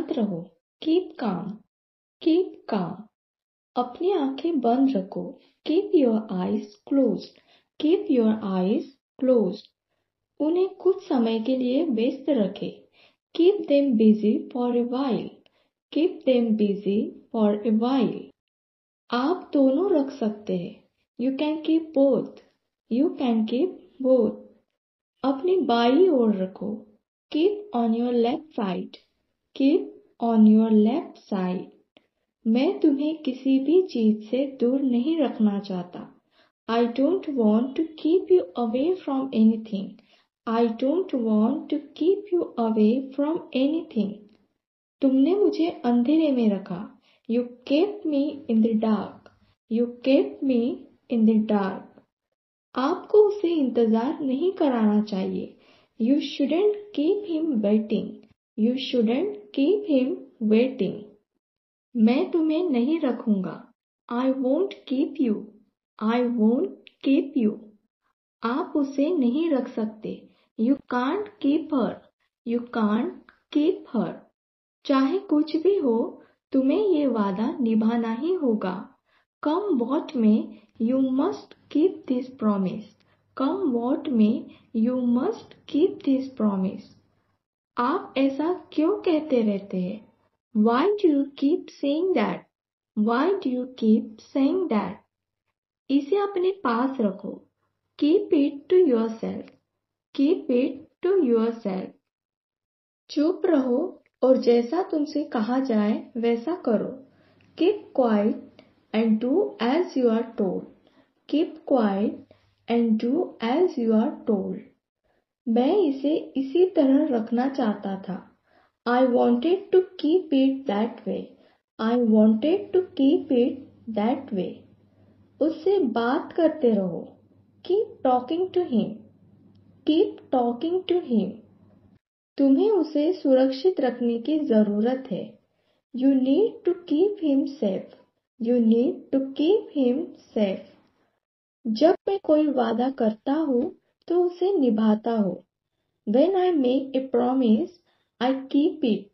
शांत रहो। Keep calm, keep calm. अपनी आंखें बंद रखो। Keep your eyes closed, keep your eyes closed. उन्हें कुछ समय के लिए व्यस्त रखें। Keep them busy for a while, keep them busy for a while. आप दोनों रख सकते हैं। You can keep both, you can keep both. अपनी बाईं ओर रखो। Keep on your left side, keep on your left side. मैं तुम्हें किसी भी चीज से दूर नहीं रखना चाहता। I don't want to keep you away from anything. I don't want to keep you away from anything. तुमने मुझे अंधेरे में रखा। You kept me in the dark. You kept me in the dark. आपको उसे इंतजार नहीं कराना चाहिए। You shouldn't keep him waiting. You shouldn't keep him waiting. मैं तुम्हें नहीं रखूंगा। I won't keep you. I won't keep you. आप उसे नहीं रख सकते। You can't keep her. You can't keep her. चाहे कुछ भी हो, तुम्हें ये वादा निभाना ही होगा। Come what may, you must keep this promise. Come what may, you must keep this promise. आप ऐसा क्यों कहते रहते हैं? Why do you keep saying that? Why do you keep saying that? इसे अपने पास रखो। Keep it to yourself. Keep it to yourself. चुप रहो और जैसा तुमसे कहा जाए वैसा करो। Keep quiet and do as you are told. Keep quiet and do as you are told. मैं इसे इसी तरह रखना चाहता था। I wanted to keep it that way. I wanted to keep it that way. उससे बात करते रहो। Keep talking to him. Keep talking to him. तुम्हें उसे सुरक्षित रखने की जरूरत है। You need to keep him safe. You need to keep him safe. जब मैं कोई वादा करता हूँ तो उसे निभाता हूँ। When I make a promise, I keep it.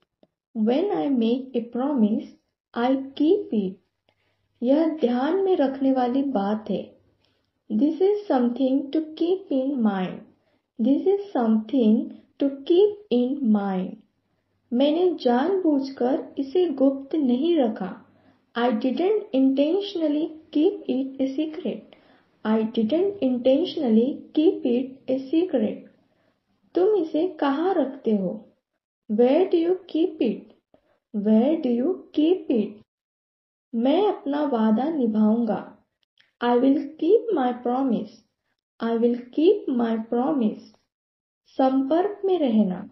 When I make a promise, I keep it. यह ध्यान में रखने वाली बात है। This is something to keep in mind. This is something to keep in mind. मैंने जानबूझकर इसे गुप्त नहीं रखा। I didn't intentionally keep it a secret. I didn't intentionally keep it a secret. तुम इसे कहाँ रखते हो? Where do you keep it? Where do you keep it? मैं अपना वादा निभाऊंगा। I will keep my promise. I will keep my promise. संपर्क में रहना।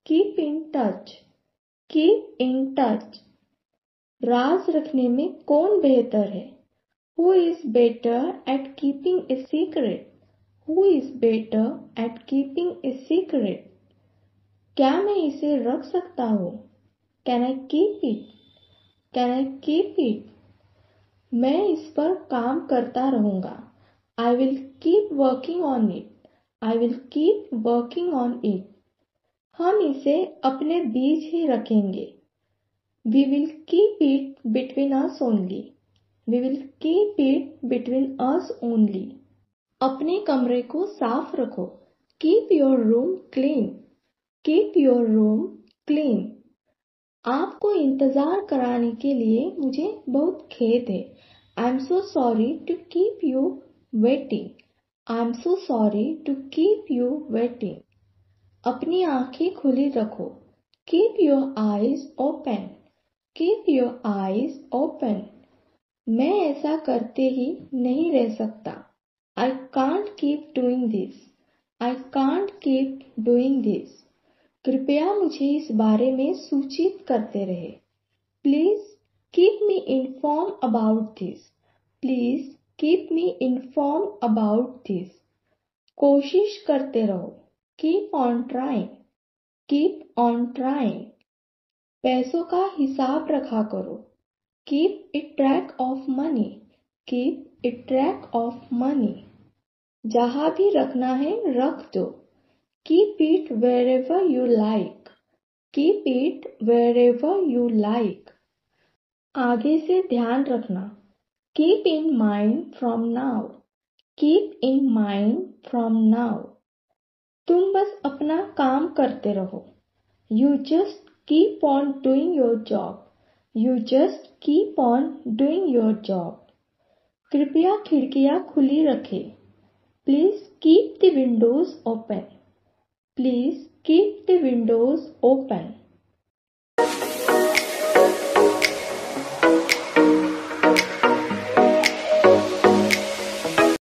Keep in touch. Keep in touch. राज रखने में कौन बेहतर है? Who is better at keeping a secret? Who is better at keeping a secret? क्या मैं इसे रख सकता हूँ? Can I keep it? Can I keep it? मैं इस पर काम करता रहूंगा। I will keep working on it. I will keep working on it. हम इसे अपने बीच ही रखेंगे। We will keep it between us only. We will keep it between us only. अपने कमरे को साफ रखो। Keep your room clean. Keep your room clean. आपको इंतजार कराने के लिए मुझे बहुत खेद है। I'm so sorry to keep you waiting. I'm so sorry to keep you waiting. अपनी आंखें खुली रखो। Keep your eyes open. Keep your eyes open. मैं ऐसा करते ही नहीं रह सकता। I can't keep doing this. I can't keep doing this. कृपया मुझे इस बारे में सूचित करते रहे। Please keep me informed about this. Please keep me informed about this. कोशिश करते रहो। Keep on trying. Keep on trying. पैसों का हिसाब रखा करो। Keep a track of money. Keep a track of money. जहाँ भी रखना है रख दो। Keep it wherever you like. Keep it wherever you like. आगे से ध्यान रखना. Keep in mind from now. Keep in mind from now. तुम बस अपना काम करते रहो. You just keep on doing your job. You just keep on doing your job. कृपया खिड़कियां खुली रखें. Please keep the windows open. Please keep the windows open.